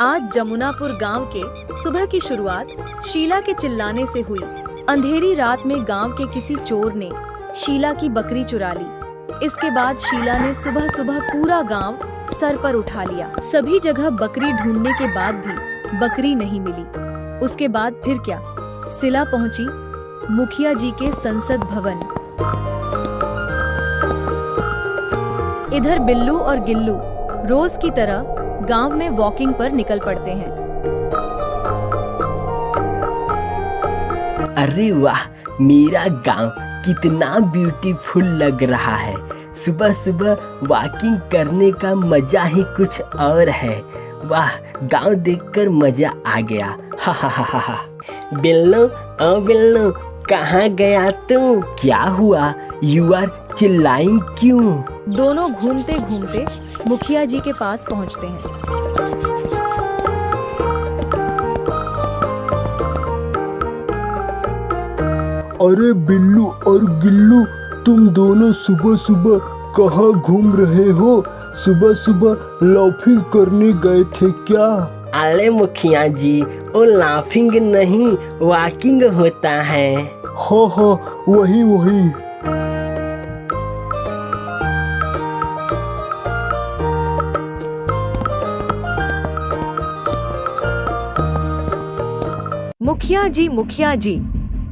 आज जमुनापुर गांव के सुबह की शुरुआत शीला के चिल्लाने से हुई। अंधेरी रात में गांव के किसी चोर ने शीला की बकरी चुरा ली। इसके बाद शीला ने सुबह सुबह पूरा गांव सर पर उठा लिया। सभी जगह बकरी ढूंढने के बाद भी बकरी नहीं मिली। उसके बाद फिर क्या, शीला पहुंची मुखिया जी के संसद भवन। इधर बिल्लू और गिल्लू रोज की तरह गांव में वॉकिंग पर निकल पड़ते हैं। अरे वाह, मेरा गांव कितना ब्यूटीफुल लग रहा है। सुबह सुबह वॉकिंग करने का मजा ही कुछ और है। वाह, गांव देखकर मजा आ गया। हा हा हा हा। बिल्लू ओ बिल्लू, कहाँ गया तू? क्या हुआ? यू आर चिल्लाइंग क्यों? दोनों घूमते घूमते मुखिया जी के पास पहुंचते हैं। अरे बिल्लू और गिल्लू, तुम दोनों सुबह सुबह कहाँ घूम रहे हो? सुबह सुबह लाफिंग करने गए थे क्या? अरे मुखिया जी, वो लाफिंग नहीं, वॉकिंग होता है। हाँ हाँ, वही वही। मुखिया जी,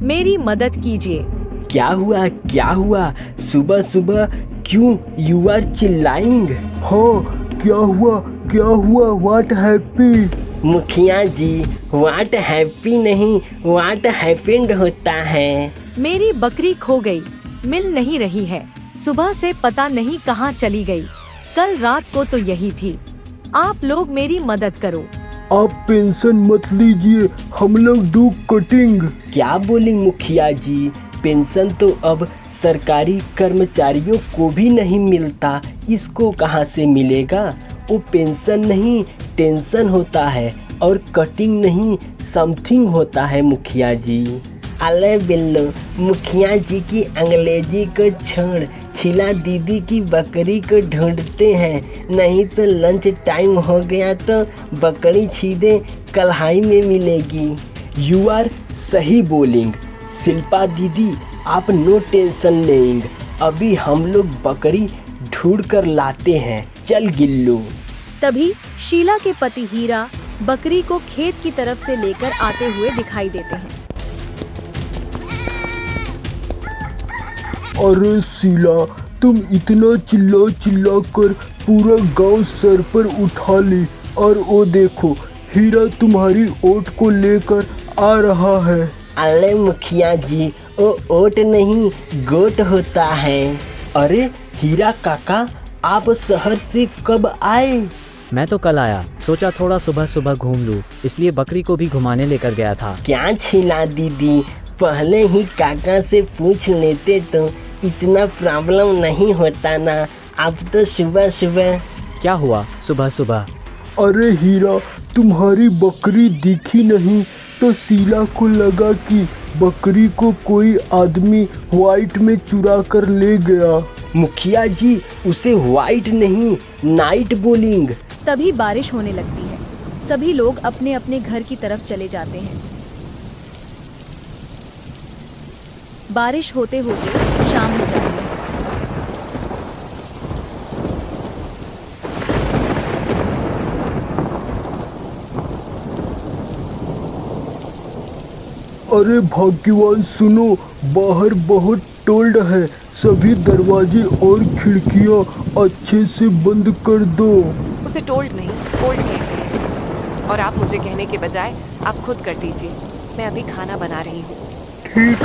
मेरी मदद कीजिए। क्या हुआ क्या हुआ? सुबह सुबह क्यों यू आर चिल्लाइंग? हाँ, क्या हुआ क्या हुआ? What happy? मुखिया जी, व्हाट हैप्पी नहीं, व्हाट हैपेंड होता है। मेरी बकरी खो गई, मिल नहीं रही है। सुबह से पता नहीं कहाँ चली गई। कल रात को तो यही थी। आप लोग मेरी मदद करो। आप पेंशन मत लीजिए, हम लोग डू कटिंग। क्या बोली मुखिया जी? पेंशन तो अब सरकारी कर्मचारियों को भी नहीं मिलता, इसको कहाँ से मिलेगा? वो पेंशन नहीं, टेंशन होता है, और कटिंग नहीं, समथिंग होता है मुखिया जी। अरे बिल्लू, मुखिया जी की अंग्रेजी को छोड़, शीला दीदी की बकरी को ढूंढते हैं। नहीं तो लंच टाइम हो गया तो बकरी सीधे कढ़ाई में मिलेगी। यू आर सही बोलिंग शिल्पा दीदी, आप नो टेंशन लेंगे, अभी हम लोग बकरी ढूंढ कर लाते हैं। चल गिल्लू। तभी शीला के पति हीरा बकरी को खेत की तरफ से लेकर आते हुए दिखाई देते हैं। अरे शीला, तुम इतना चिल्ला चिल्ला कर पूरा गांव सर पर उठा ली, और वो देखो हीरा तुम्हारी ओट को लेकर आ रहा है। अरे मुखिया जी, वो ओट नहीं, गोट होता है। अरे हीरा काका, आप शहर से कब आए? मैं तो कल आया, सोचा थोड़ा सुबह सुबह घूम लूं, इसलिए बकरी को भी घुमाने लेकर गया था। क्या शीला दीदी, पहले ही काका से पूछ लेते तो इतना प्रॉब्लम नहीं होता ना। अब तो सुबह सुबह। क्या हुआ सुबह सुबह? अरे हीरा, तुम्हारी बकरी दिखी नहीं तो शीला को लगा कि बकरी को कोई आदमी व्हाइट में चुरा कर ले गया। मुखिया जी, उसे व्हाइट नहीं, नाइट बोलिंग। तभी बारिश होने लगती है। सभी लोग अपने अपने घर की तरफ चले जाते हैं। बारिश होते होते शाम हो जाती है। अरे भाग्यवान, सुनो, बाहर बहुत टोल्ड है, सभी दरवाजे और खिड़कियां अच्छे से बंद कर दो। उसे टोल्ड नहीं, कोल्ड कहते हैं, और आप मुझे कहने के बजाय आप खुद कर दीजिए। मैं अभी खाना बना रही हूँ। ठीक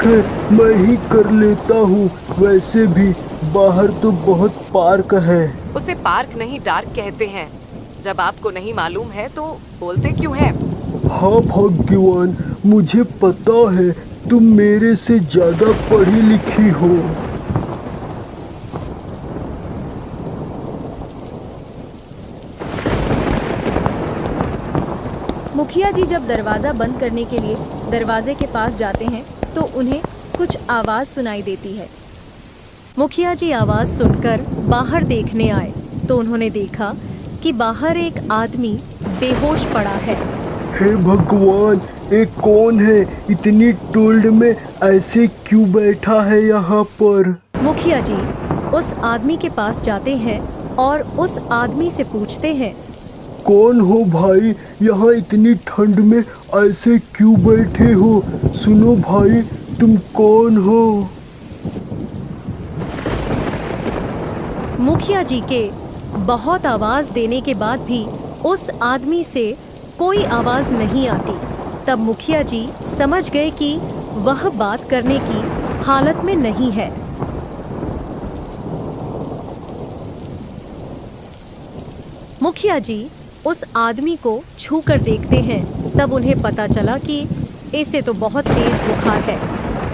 है, मैं ही कर लेता हूँ। वैसे भी बाहर तो बहुत पार्क है। उसे पार्क नहीं, डार्क कहते हैं। जब आपको नहीं मालूम है तो बोलते क्यों हैं? हाँ भाग्यवान, मुझे पता है तुम मेरे से ज्यादा पढ़ी लिखी हो। मुखिया जी जब दरवाजा बंद करने के लिए दरवाजे के पास जाते हैं तो उन्हें कुछ आवाज सुनाई देती है। मुखिया जी आवाज सुनकर बाहर देखने आए तो उन्होंने देखा कि बाहर एक आदमी बेहोश पड़ा है। हे भगवान, ये कौन है? इतनी ठंड में ऐसे क्यों बैठा है यहाँ पर? मुखिया जी उस आदमी के पास जाते हैं और उस आदमी से पूछते हैं, कौन हो भाई? यहाँ इतनी ठंड में ऐसे क्यों बैठे हो? सुनो भाई, तुम कौन हो? मुखिया जी के बहुत आवाज देने के बाद भी उस आदमी से कोई आवाज नहीं आती। तब मुखिया जी समझ गए कि वह बात करने की हालत में नहीं है। मुखिया जी उस आदमी को छू कर देखते हैं। तब उन्हें पता चला कि इसे तो बहुत तेज बुखार है।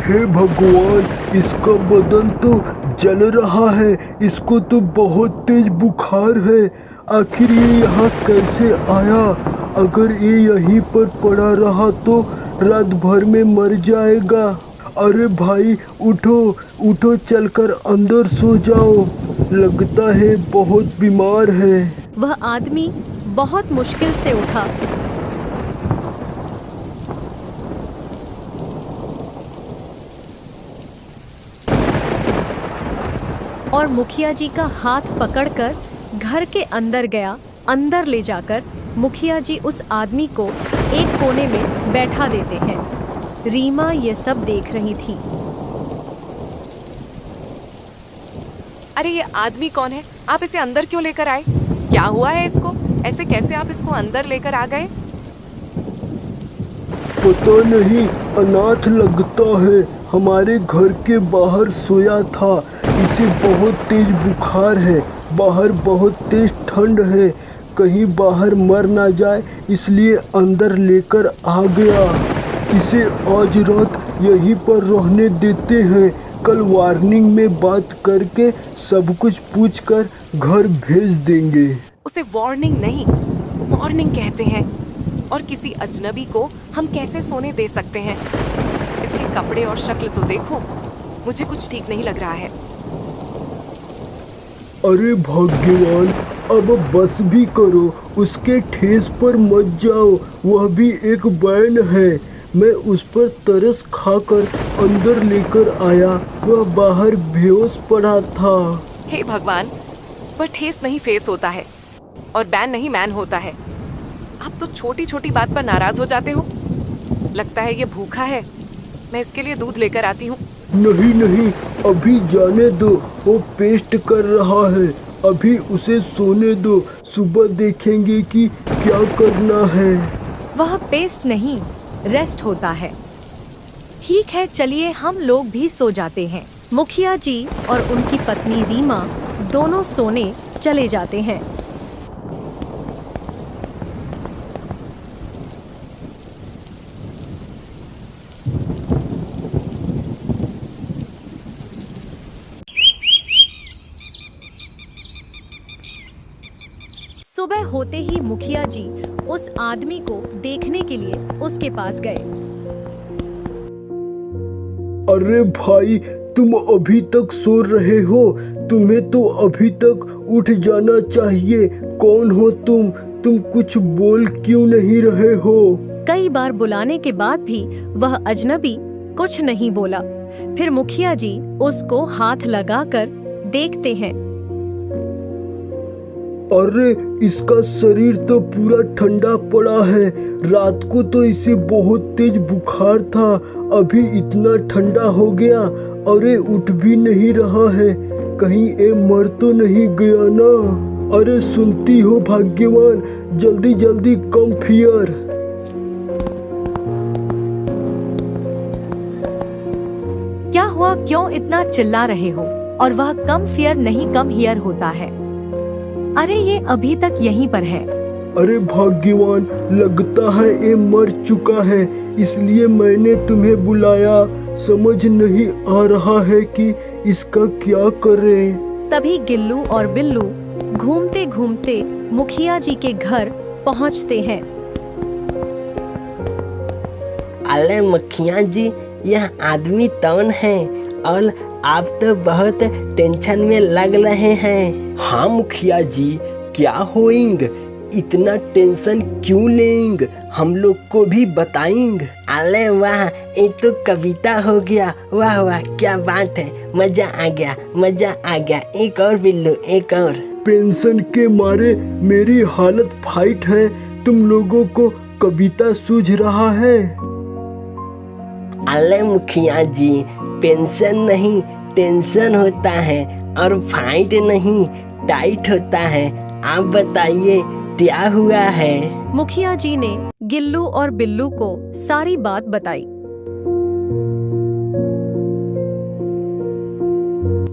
हे भगवान, इसका बदन तो जल रहा है, इसको तो बहुत तेज बुखार है। आखिर ये यहाँ कैसे आया? अगर ये यहीं पर पड़ा रहा तो रात भर में मर जाएगा। अरे भाई उठो उठो, चलकर अंदर सो जाओ, लगता है बहुत बीमार है। वह आदमी बहुत मुश्किल से उठा। और मुखिया जी का हाथ पकड़कर घर के अंदर गया। अंदर ले जाकर मुखिया जी उस आदमी को एक कोने में बैठा देते हैं। रीमा ये सब देख रही थी। अरे ये आदमी कौन है? आप इसे अंदर क्यों लेकर आए? क्या हुआ है इसको? ऐसे कैसे आप इसको अंदर लेकर आ गए? पता नहीं, अनाथ लगता है। हमारे घर के बाहर सोया था। इसे बहुत तेज बुखार है, बाहर बहुत तेज ठंड है, कहीं बाहर मर ना जाए इसलिए अंदर लेकर आ गया। इसे आज रात यहीं पर रहने देते हैं। कल वार्निंग में बात करके सब कुछ पूछकर घर भेज देंगे। उसे वार्निंग नहीं, मॉर्निंग कहते हैं। और किसी अजनबी को हम कैसे सोने दे सकते हैं? इसके कपड़े और शक्ल तो देखो, मुझे कुछ ठीक नहीं लग रहा है। अरे भाग्यवान, अब बस भी करो, उसके ठेस पर मत जाओ। वह भी एक बैन है। मैं उस पर तरस खाकर अंदर लेकर आया, वह बाहर बेहोश पड़ा था। हे भगवान, पर ठेस नहीं फेस होता है और बैन नहीं मैन होता है। आप तो छोटी छोटी बात पर नाराज हो जाते हो। लगता है ये भूखा है, मैं इसके लिए दूध लेकर आती हूँ। नहीं नहीं, अभी जाने दो, वो पेस्ट कर रहा है। अभी उसे सोने दो, सुबह देखेंगे कि क्या करना है। वह पेस्ट नहीं, रेस्ट होता है। ठीक है, चलिए हम लोग भी सो जाते हैं। मुखिया जी और उनकी पत्नी रीमा दोनों सोने चले जाते हैं। सुबह होते ही मुखिया जी उस आदमी को देखने के लिए उसके पास गए। अरे भाई, तुम अभी तक सो रहे हो? तुम्हें तो अभी तक उठ जाना चाहिए। कौन हो तुम? तुम कुछ बोल क्यों नहीं रहे हो? कई बार बुलाने के बाद भी वह अजनबी कुछ नहीं बोला। फिर मुखिया जी उसको हाथ लगाकर देखते हैं। अरे इसका शरीर तो पूरा ठंडा पड़ा है। रात को तो इसे बहुत तेज बुखार था, अभी इतना ठंडा हो गया। अरे उठ भी नहीं रहा है, कहीं ये मर तो नहीं गया ना? अरे सुनती हो भाग्यवान, जल्दी जल्दी कम फियर। क्या हुआ? क्यों इतना चिल्ला रहे हो? और वह कम फियर नहीं, कम हियर होता है। अरे ये अभी तक यहीं पर है। अरे भाग्यवान, लगता है ये मर चुका है, इसलिए मैंने तुम्हें बुलाया। समझ नहीं आ रहा है कि इसका क्या करें। तभी गिल्लू और बिल्लू घूमते घूमते मुखिया जी के घर पहुंचते हैं। अरे मुखिया जी, यह आदमी कौन है? और आप तो बहुत टेंशन में लग रहे हैं। हाँ मुखिया जी, क्या होइंग? इतना टेंशन क्यों लेंगे, हम लोग को भी बताएंगे। अरे वाह, ये तो कविता हो गया। वाह वाह, क्या बात है, मजा आ गया, मजा आ गया। एक और बिल्लू, एक और। पेंशन के मारे मेरी हालत फाइट है, तुम लोगों को कविता सूझ रहा है। अरे मुखिया जी, पेंशन नहीं टेंशन होता है और फाइट नहीं टाइट होता है। आप बताइए क्या हुआ है। मुखिया जी ने गिल्लू और बिल्लू को सारी बात बताई।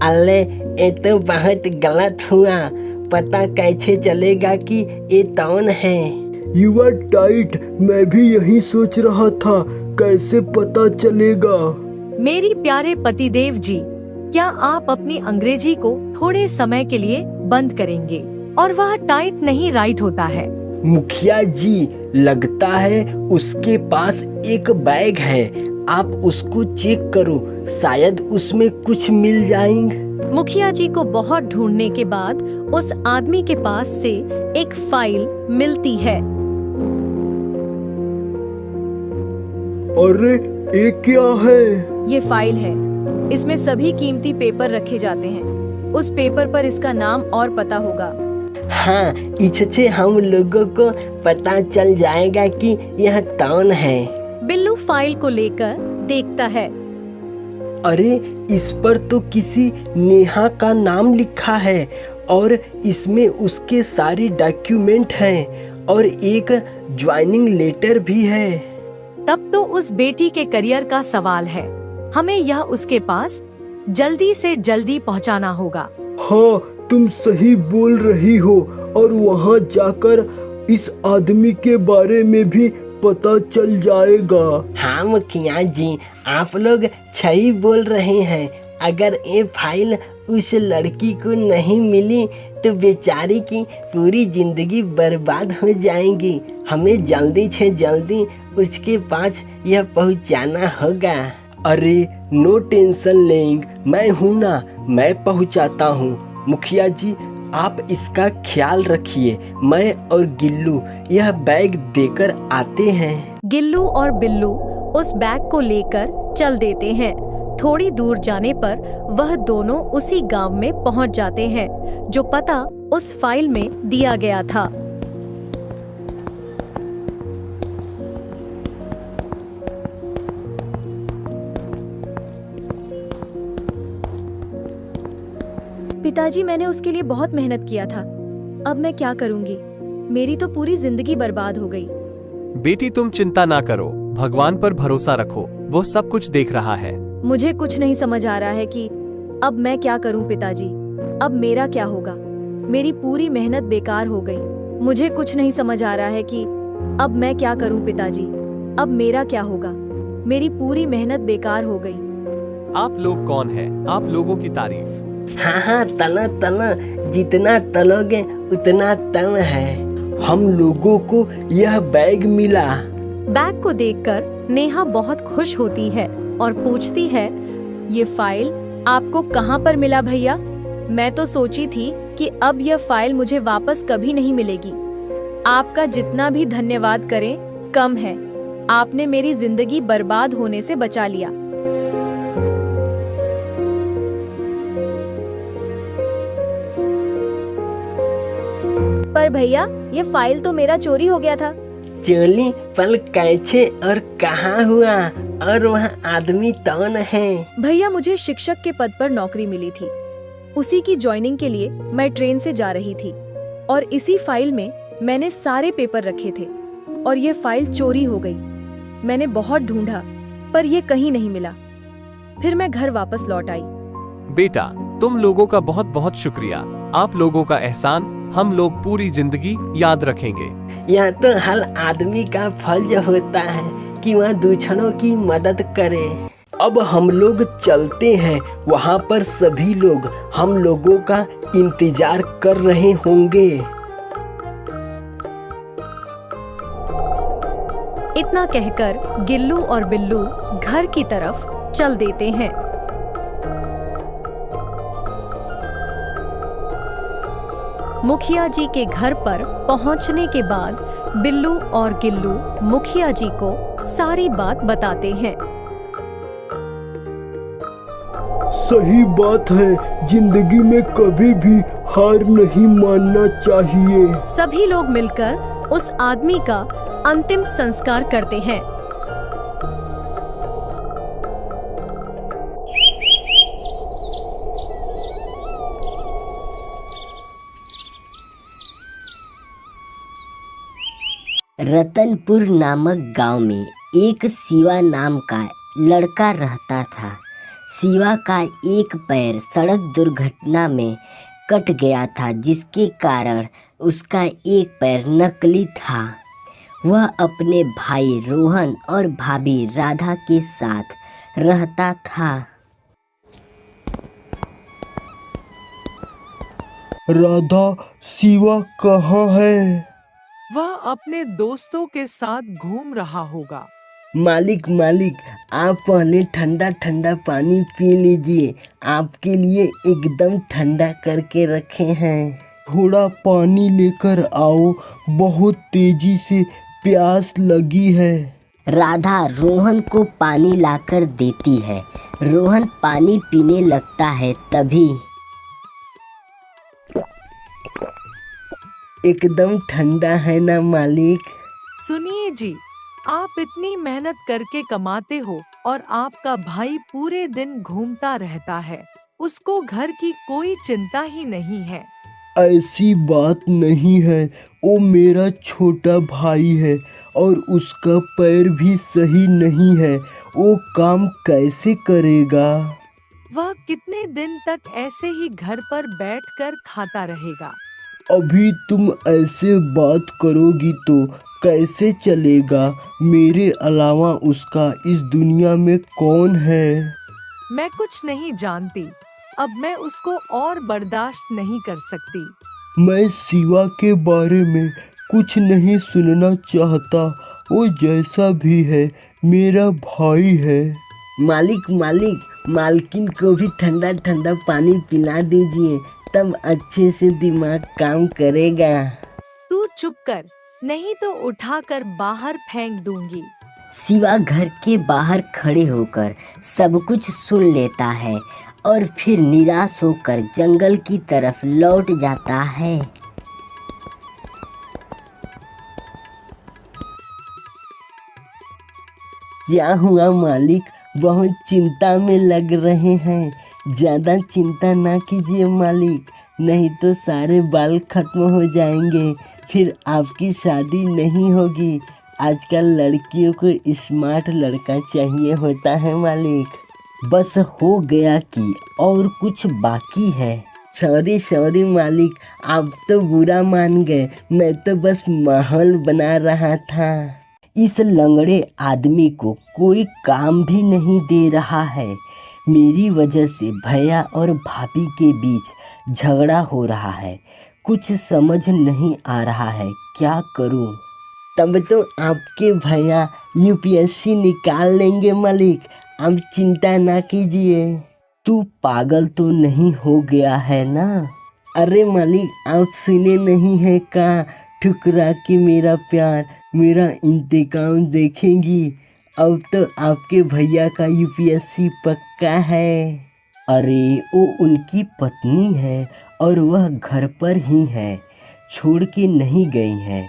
अरे ये तो बहुत गलत हुआ, पता कैसे चलेगा कि ये कौन है। यू आर टाइट, मैं भी यही सोच रहा था, कैसे पता चलेगा। मेरी प्यारे पतिदेव जी, क्या आप अपनी अंग्रेजी को थोड़े समय के लिए बंद करेंगे? और वह टाइट नहीं राइट होता है। मुखिया जी, लगता है उसके पास एक बैग है, आप उसको चेक करो, शायद उसमें कुछ मिल जाएंगे। मुखिया जी को बहुत ढूंढने के बाद उस आदमी के पास से एक फाइल मिलती है। अरे ये क्या है? ये फाइल है, इसमें सभी कीमती पेपर रखे जाते हैं। उस पेपर पर इसका नाम और पता होगा। हाँ, इससे हम लोगों को पता चल जाएगा कि यह कौन है। बिल्लू फाइल को लेकर देखता है। अरे इस पर तो किसी नेहा का नाम लिखा है और इसमें उसके सारे डॉक्यूमेंट हैं और एक ज्वाइनिंग लेटर भी है। तब तो उस बेटी के करियर का सवाल है, हमें यह उसके पास जल्दी से जल्दी पहुंचाना होगा। हाँ, तुम सही बोल रही हो, और वहाँ जाकर इस आदमी के बारे में भी पता चल जाएगा। हाँ मुखिया जी, आप लोग सही बोल रहे हैं। अगर ये फाइल उस लड़की को नहीं मिली तो बेचारी की पूरी जिंदगी बर्बाद हो जाएगी। हमें जल्दी से जल्दी उसके पास यह पहुंचाना होगा। अरे नो टेंशन लेंगे, मैं हूँ ना, मैं पहुंचाता हूँ। मुखिया जी, आप इसका ख्याल रखिए, मैं और गिल्लू यह बैग देकर आते हैं। गिल्लू और बिल्लू उस बैग को लेकर चल देते हैं। थोड़ी दूर जाने पर वह दोनों उसी गांव में पहुंच जाते हैं जो पता उस फाइल में दिया गया था। पिताजी, मैंने उसके लिए बहुत मेहनत किया था, अब मैं क्या करूंगी? मेरी तो पूरी जिंदगी बर्बाद हो गई। बेटी तुम चिंता ना करो, भगवान पर भरोसा रखो, वो सब कुछ देख रहा है। मुझे कुछ नहीं समझ आ रहा है कि अब मैं क्या करूं पिताजी, अब मेरा क्या होगा? मेरी पूरी मेहनत बेकार हो गई। मुझे कुछ नहीं समझ आ रहा है कि अब मैं क्या करूं पिताजी, अब मेरा क्या होगा? मेरी पूरी मेहनत बेकार हो गई। आप लोग कौन है? आप लोगों की तारीफ। हाँ हाँ, तलो तलो, जितना तलोगे उतना तन है। हम लोगों को यह बैग मिला। बैग को देखकर नेहा बहुत खुश होती है और पूछती है, ये फाइल आपको कहाँ पर मिला भैया? मैं तो सोची थी कि अब यह फाइल मुझे वापस कभी नहीं मिलेगी। आपका जितना भी धन्यवाद करें कम है, आपने मेरी जिंदगी बर्बाद होने से बचा लिया। पर भैया, ये फाइल तो मेरा चोरी हो गया था। चोली पल कैसे और कहाँ हुआ, और वह आदमी कौन है? भैया, मुझे शिक्षक के पद पर नौकरी मिली थी। उसी की ज्वाइनिंग के लिए मैं ट्रेन से जा रही थी और इसी फाइल में मैंने सारे पेपर रखे थे और ये फाइल चोरी हो गई। मैंने बहुत ढूंढा पर ये कहीं नहीं मिला। फिर मैं घर वापस लौट आई। बेटा, तुम लोगों का बहुत बहुत शुक्रिया। आप लोगों का एहसान हम लोग पूरी जिंदगी याद रखेंगे। यह तो हर आदमी का फर्ज होता है कि वह दूसरों की मदद करे। अब हम लोग चलते हैं, वहाँ पर सभी लोग हम लोगों का इंतजार कर रहे होंगे। इतना कहकर गिल्लू और बिल्लू घर की तरफ चल देते हैं। मुखिया जी के घर पर पहुंचने के बाद बिल्लू और गिल्लू मुखिया जी को सारी बात बताते हैं। सही बात है, जिंदगी में कभी भी हार नहीं मानना चाहिए। सभी लोग मिलकर उस आदमी का अंतिम संस्कार करते हैं। रतनपुर नामक गांव में एक शिवा नाम का लड़का रहता था। शिवा का एक पैर सड़क दुर्घटना में कट गया था, जिसके कारण उसका एक पैर नकली था। वह अपने भाई रोहन और भाभी राधा के साथ रहता था। राधा, शिवा कहाँ है? वह अपने दोस्तों के साथ घूम रहा होगा। मालिक मालिक, आप पहले ठंडा ठंडा पानी पी लीजिए, आपके लिए एकदम ठंडा करके रखे हैं। थोड़ा पानी लेकर आओ, बहुत तेजी से प्यास लगी है। राधा रोहन को पानी लाकर देती है। रोहन पानी पीने लगता है, तभी एकदम ठंडा है ना मालिक? सुनिए जी, आप इतनी मेहनत करके कमाते हो और आपका भाई पूरे दिन घूमता रहता है, उसको घर की कोई चिंता ही नहीं है। ऐसी बात नहीं है, वो मेरा छोटा भाई है और उसका पैर भी सही नहीं है। वो काम कैसे करेगा? वह कितने दिन तक ऐसे ही घर पर बैठकर खाता रहेगा? अभी तुम ऐसे बात करोगी तो कैसे चलेगा? मेरे अलावा उसका इस दुनिया में कौन है? मैं कुछ नहीं जानती, अब मैं उसको और बर्दाश्त नहीं कर सकती। मैं शिवा के बारे में कुछ नहीं सुनना चाहता। वो जैसा भी है मेरा भाई है। मालिक मालिक, मालकिन को भी ठंडा ठंडा पानी पिला दीजिए, तब अच्छे से दिमाग काम करेगा। तू चुप कर, नहीं तो उठाकर बाहर फेंक दूंगी। शिवा घर के बाहर खड़े होकर सब कुछ सुन लेता है और फिर निराश होकर जंगल की तरफ लौट जाता है। क्या हुआ मालिक, बहुत चिंता में लग रहे हैं? ज़्यादा चिंता ना कीजिए मालिक, नहीं तो सारे बाल खत्म हो जाएंगे, फिर आपकी शादी नहीं होगी। आजकल लड़कियों को स्मार्ट लड़का चाहिए होता है मालिक। बस हो गया कि और कुछ बाकी है। सॉरी मालिक, आप तो बुरा मान गए, मैं तो बस माहौल बना रहा था। इस लंगड़े आदमी को कोई काम भी नहीं दे रहा है। मेरी वजह से भैया और भाभी के बीच झगड़ा हो रहा है। कुछ समझ नहीं आ रहा है, क्या करूं? तब तो आपके भैया यूपीएससी निकाल लेंगे मालिक, आप चिंता ना कीजिए। तू पागल तो नहीं हो गया है ना? अरे मालिक, आप सुने नहीं है का, ठुकरा के मेरा प्यार मेरा इंतकाम देखेंगी। अब तो आपके भैया का यूपीएससी पक्का है। अरे वो उनकी पत्नी है और वह घर पर ही है, छोड़ के नहीं गई है।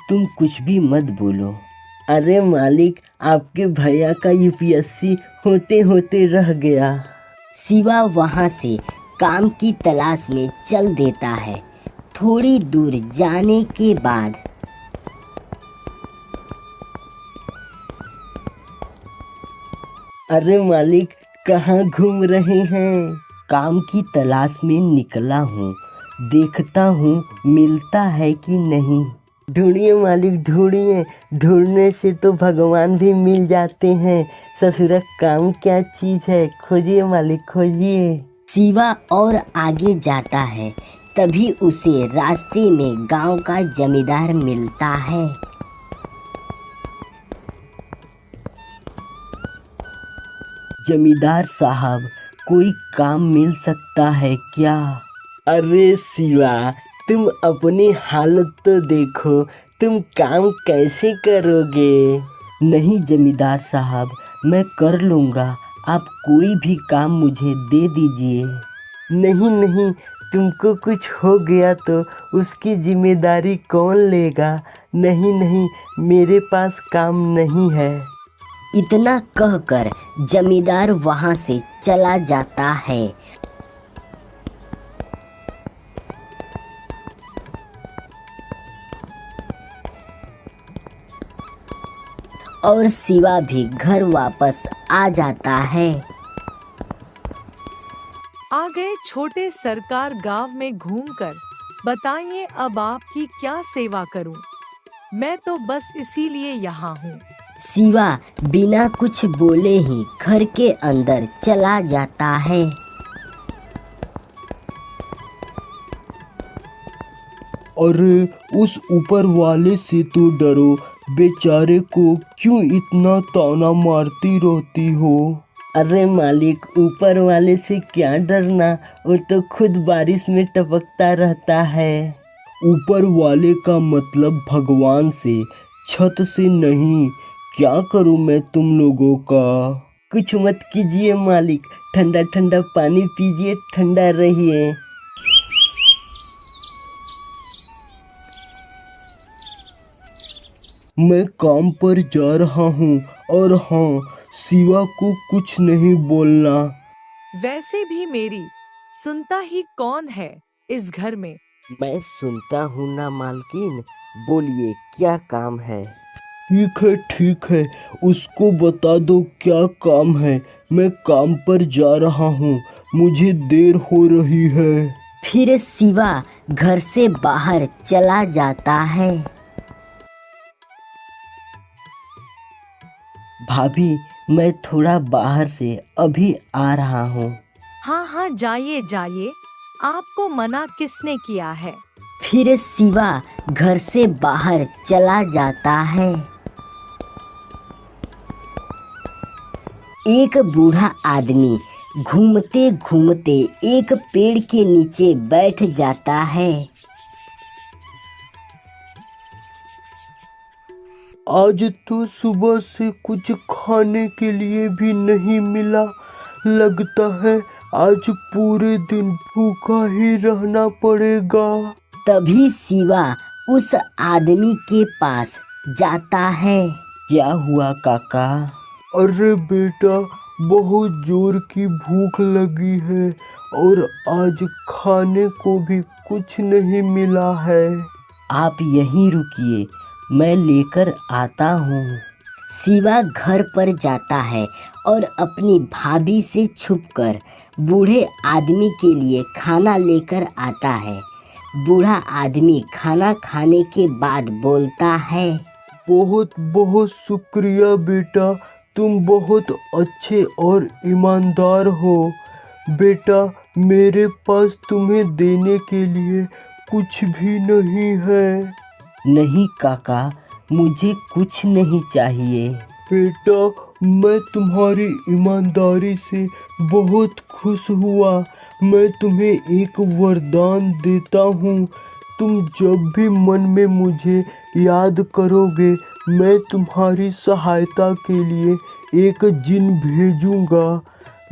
तुम कुछ भी मत बोलो। अरे मालिक, आपके भैया का यूपीएससी होते होते रह गया। शिवा वहाँ से काम की तलाश में चल देता है। थोड़ी दूर जाने के बाद अरे मालिक, कहाँ घूम रहे हैं? काम की तलाश में निकला हूँ, देखता हूँ मिलता है कि नहीं। ढूंढिए मालिक ढूंढिए, ढूंढने से तो भगवान भी मिल जाते हैं। ससुरा काम क्या चीज़ है, खोजिए मालिक खोजिए। शिवा और आगे जाता है, तभी उसे रास्ते में गांव का जमींदार मिलता है। जमींदार साहब, कोई काम मिल सकता है क्या? अरे शिवा, तुम अपनी हालत तो देखो, तुम काम कैसे करोगे? नहीं जमींदार साहब, मैं कर लूँगा, आप कोई भी काम मुझे दे दीजिए। नहीं नहीं, तुमको कुछ हो गया तो उसकी जिम्मेदारी कौन लेगा? नहीं नहीं, मेरे पास काम नहीं है। इतना कहकर जमींदार वहाँ से चला जाता है। और शिवा भी घर वापस आ जाता है। आ गए छोटे सरकार गांव में घूमकर। बताइए अब आपकी क्या सेवा करूं? मैं तो बस इसीलिए यहाँ हूँ। शिवा बिना कुछ बोले ही घर के अंदर चला जाता है। अरे उस ऊपर वाले से तो डरो, बेचारे को क्यों इतना ताना मारती रहती हो? अरे मालिक, ऊपर वाले से क्या डरना, वो तो खुद बारिश में टपकता रहता है। ऊपर वाले का मतलब भगवान से, छत से नहीं। क्या करूं मैं तुम लोगों का? कुछ मत कीजिए मालिक, ठंडा ठंडा पानी पीजिए, ठंडा रहिए। मैं काम पर जा रहा हूँ, और हाँ, शिवा को कुछ नहीं बोलना। वैसे भी मेरी सुनता ही कौन है इस घर में? मैं सुनता हूँ ना मालकिन, बोलिए क्या काम है? ठीक है, उसको बता दो क्या काम है। मैं काम पर जा रहा हूँ, मुझे देर हो रही है। फिर शिवा घर से बाहर चला जाता है। भाभी, मैं थोड़ा बाहर से अभी आ रहा हूँ। हाँ हाँ, जाइए जाइए, आपको मना किसने किया है? फिर शिवा घर से बाहर चला जाता है। एक बूढ़ा आदमी घूमते घूमते एक पेड़ के नीचे बैठ जाता है। आज तो सुबह से कुछ खाने के लिए भी नहीं मिला। लगता है आज पूरे दिन भूखा ही रहना पड़ेगा। तभी शिवा उस आदमी के पास जाता है। क्या हुआ काका? अरे बेटा, बहुत जोर की भूख लगी है और आज खाने को भी कुछ नहीं मिला है। आप यहीं रुकिए, मैं लेकर आता हूँ। शिवा घर पर जाता है और अपनी भाभी से छुपकर बूढ़े आदमी के लिए खाना लेकर आता है। बूढ़ा आदमी खाना खाने के बाद बोलता है, बहुत बहुत शुक्रिया बेटा, तुम बहुत अच्छे और ईमानदार हो। बेटा, मेरे पास तुम्हें देने के लिए कुछ भी नहीं है। नहीं काका, मुझे कुछ नहीं चाहिए। बेटा, मैं तुम्हारी ईमानदारी से बहुत खुश हुआ। मैं तुम्हें एक वरदान देता हूँ। तुम जब भी मन में मुझे याद करोगे, मैं तुम्हारी सहायता के लिए एक जिन भेजूँगा।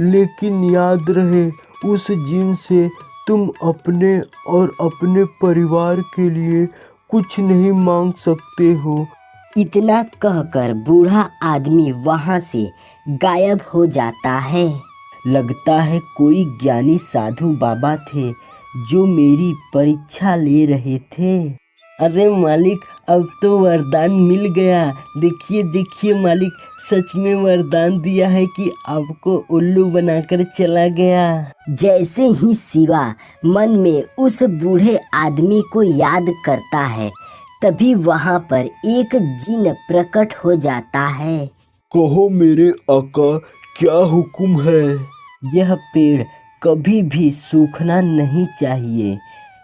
लेकिन याद रहे, उस जिन से तुम अपने और अपने परिवार के लिए कुछ नहीं मांग सकते हो। इतना कहकर बूढ़ा आदमी वहाँ से गायब हो जाता है। लगता है कोई ज्ञानी साधु बाबा थे जो मेरी परीक्षा ले रहे थे। अरे मालिक, अब तो वरदान मिल गया। देखिए देखिए मालिक, सच में वरदान दिया है कि आपको उल्लू बनाकर चला गया। जैसे ही शिवा मन में उस बूढ़े आदमी को याद करता है, तभी वहाँ पर एक जिन प्रकट हो जाता है। कहो मेरे आका, क्या हुक्म है? यह पेड़ कभी भी सूखना नहीं चाहिए,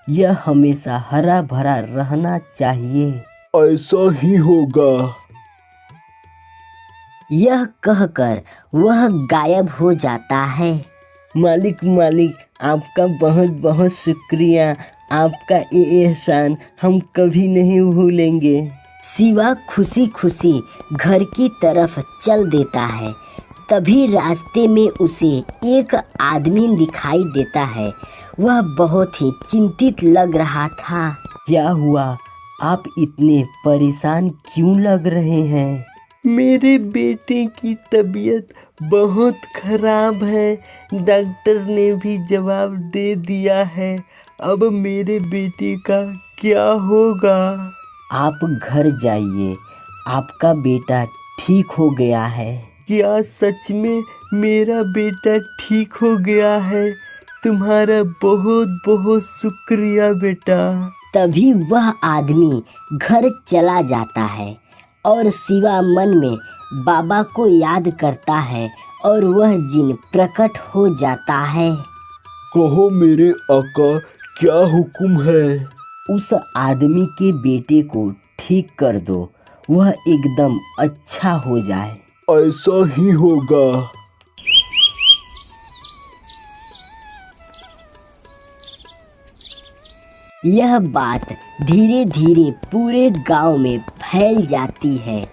यह हमेशा हरा भरा रहना चाहिए। ऐसा ही होगा। यह कहकर वह गायब हो जाता है। मालिक, आपका बहुत बहुत शुक्रिया। आपका ये एहसान हम कभी नहीं भूलेंगे। शिवा खुशी खुशी घर की तरफ चल देता है। तभी रास्ते में उसे एक आदमी दिखाई देता है। वह बहुत ही चिंतित लग रहा था। क्या हुआ? आप इतने परेशान क्यों लग रहे हैं? मेरे बेटे की तबीयत बहुत खराब है। डॉक्टर ने भी जवाब दे दिया है। अब मेरे बेटे का क्या होगा? आप घर जाइए, आपका बेटा ठीक हो गया है। क्या सच में मेरा बेटा ठीक हो गया है? तुम्हारा बहुत बहुत शुक्रिया बेटा। तभी वह आदमी घर चला जाता है और शिवा मन में बाबा को याद करता है और वह जिन प्रकट हो जाता है। कहो मेरे आका, क्या हुक्म है? उस आदमी के बेटे को ठीक कर दो, वह एकदम अच्छा हो जाए। ऐसा ही होगा। यह बात धीरे धीरे पूरे गांव में फैल जाती है,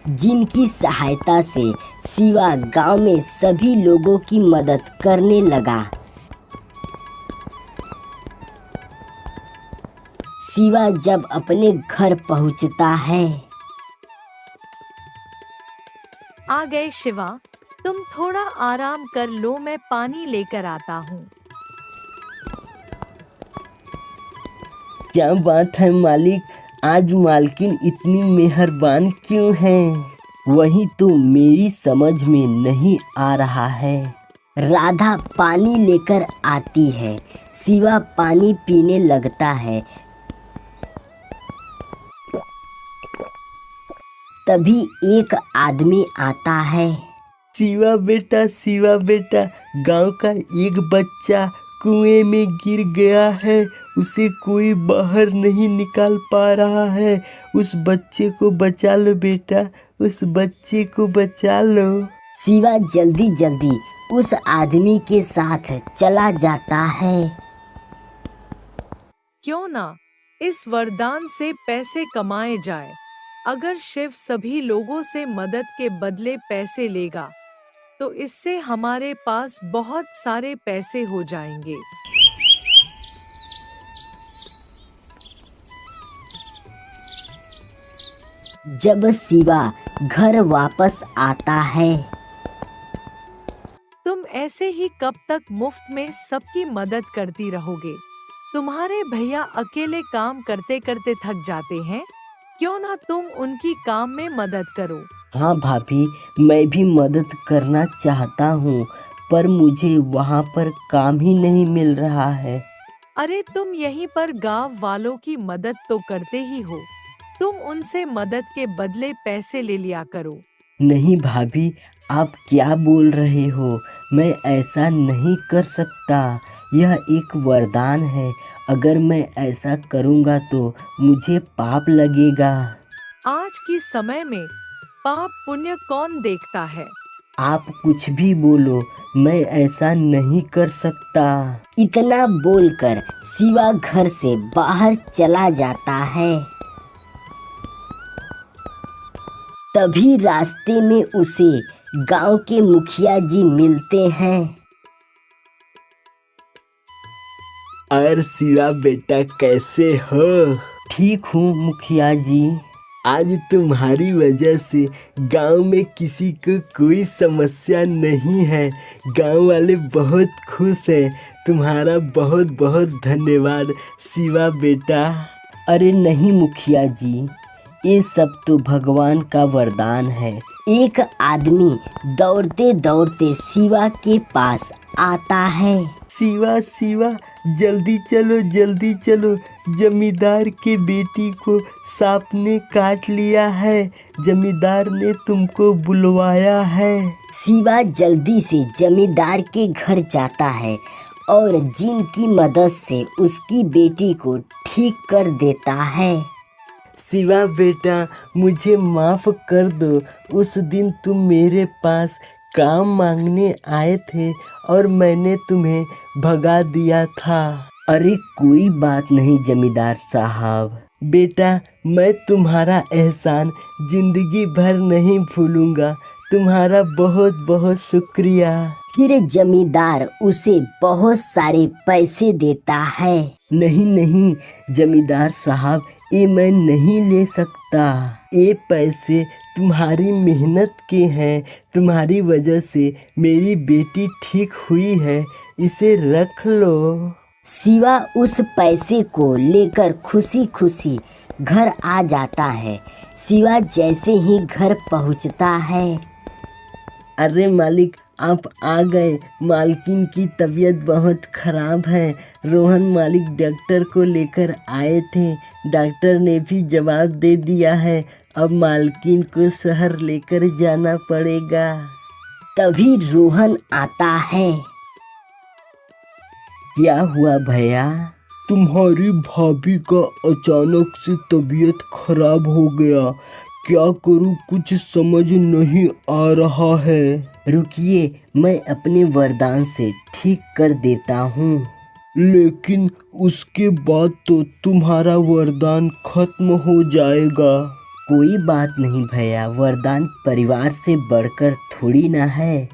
जिनकी सहायता से शिवा गांव में सभी लोगों की मदद करने लगा। शिवा जब अपने घर पहुंचता है। आ गए शिवा, तुम थोड़ा आराम कर लो, मैं पानी लेकर आता हूँ। क्या बात है मालिक, आज मालकिन इतनी मेहरबान क्यों है? वही तो मेरी समझ में नहीं आ रहा है। राधा पानी लेकर आती है। शिवा पानी पीने लगता है। तभी एक आदमी आता है। शिवा बेटा, गांव का एक बच्चा कुएं में गिर गया है। उसे कोई बाहर नहीं निकाल पा रहा है। उस बच्चे को बचा लो बेटा, उस बच्चे को बचा लो। शिवा जल्दी जल्दी उस आदमी के साथ चला जाता है। क्यों ना इस वरदान से पैसे कमाए जाए। अगर शिव सभी लोगों से मदद के बदले पैसे लेगा तो इससे हमारे पास बहुत सारे पैसे हो जाएंगे। जब शिवा घर वापस आता है। तुम ऐसे ही कब तक मुफ्त में सबकी मदद करती रहोगे? तुम्हारे भैया अकेले काम करते करते थक जाते हैं, क्यों ना तुम उनकी काम में मदद करो। हाँ भाभी, मैं भी मदद करना चाहता हूँ, पर मुझे वहाँ पर काम ही नहीं मिल रहा है। अरे तुम यहीं पर गांव वालों की मदद तो करते ही हो, तुम उनसे मदद के बदले पैसे ले लिया करो। नहीं भाभी, आप क्या बोल रहे हो? मैं ऐसा नहीं कर सकता। यह एक वरदान है। अगर मैं ऐसा करूँगा तो मुझे पाप लगेगा। आज की समय में पाप पुण्य कौन देखता है? आप कुछ भी बोलो, मैं ऐसा नहीं कर सकता। इतना बोलकर शिवा घर से बाहर चला जाता है। तभी रास्ते में उसे गांव के मुखिया जी मिलते हैं। और शिवा बेटा, कैसे हो? ठीक हूँ मुखिया जी। आज तुम्हारी वजह से गांव में किसी को कोई समस्या नहीं है। गांव वाले बहुत खुश हैं। तुम्हारा बहुत बहुत धन्यवाद शिवा बेटा। अरे नहीं मुखिया जी, ये सब तो भगवान का वरदान है। एक आदमी दौड़ते दौड़ते शिवा के पास आता है। शिवा, जल्दी चलो, जमींदार के बेटी को सांप ने काट लिया है। जमींदार ने तुमको बुलवाया है। शिवा जल्दी से जमींदार के घर जाता है और जिनकी मदद से उसकी बेटी को ठीक कर देता है। शिवा बेटा, मुझे माफ़ कर दो। उस दिन तुम मेरे पास काम मांगने आए थे और मैंने तुम्हें भगा दिया था। अरे कोई बात नहीं जमींदार साहब। बेटा मैं तुम्हारा एहसान जिंदगी भर नहीं भूलूंगा। तुम्हारा बहुत बहुत शुक्रिया। फिर जमींदार उसे बहुत सारे पैसे देता है। नहीं नहीं जमींदार साहब, ये मैं नहीं ले सकता। ये पैसे तुम्हारी मेहनत के हैं। तुम्हारी वजह से मेरी बेटी ठीक हुई है, इसे रख लो। शिवा उस पैसे को लेकर खुशी खुशी घर आ जाता है। शिवा जैसे ही घर पहुंचता है, अरे मालिक आप आ गए। मालकिन की तबीयत बहुत खराब है। रोहन मालिक डॉक्टर को लेकर आए थे। डॉक्टर ने भी जवाब दे दिया है, अब मालकिन को शहर लेकर जाना पड़ेगा। तभी रोहन आता है। क्या हुआ भैया? तुम्हारी भाभी का अचानक से तबीयत खराब हो गया। क्या करूं कुछ समझ नहीं आ रहा है। रुकिए, मैं अपने वरदान से ठीक कर देता हूँ। लेकिन उसके बाद तो तुम्हारा वरदान खत्म हो जाएगा। कोई बात नहीं भैया, वरदान परिवार से बढ़कर थोड़ी ना है।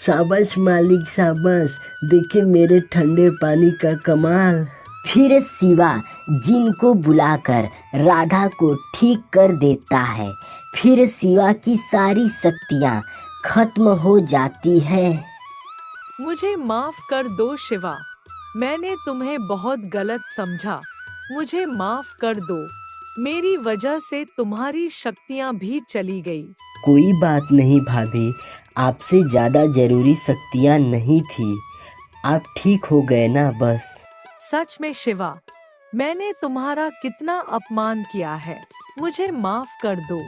शाबाश मालिक शाबाश, देखिए मेरे ठंडे पानी का कमाल। फिर शिवा जिन को बुलाकर राधा को ठीक कर देता है। फिर शिवा की सारी शक्तियाँ खत्म हो जाती है। मुझे माफ कर दो शिवा, मैंने तुम्हें बहुत गलत समझा। मुझे माफ कर दो, मेरी वजह से तुम्हारी शक्तियाँ भी चली गई। कोई बात नहीं भाभी, आपसे ज़्यादा जरूरी शक्तियाँ नहीं थी। आप ठीक हो गए ना बस। सच में शिवा, मैंने तुम्हारा कितना अपमान किया है, मुझे माफ कर दो।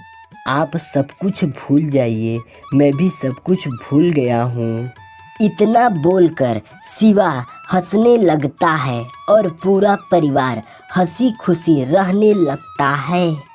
आप सब कुछ भूल जाइए, मैं भी सब कुछ भूल गया हूँ। इतना बोलकर शिवा हंसने लगता है और पूरा परिवार हंसी खुशी रहने लगता है।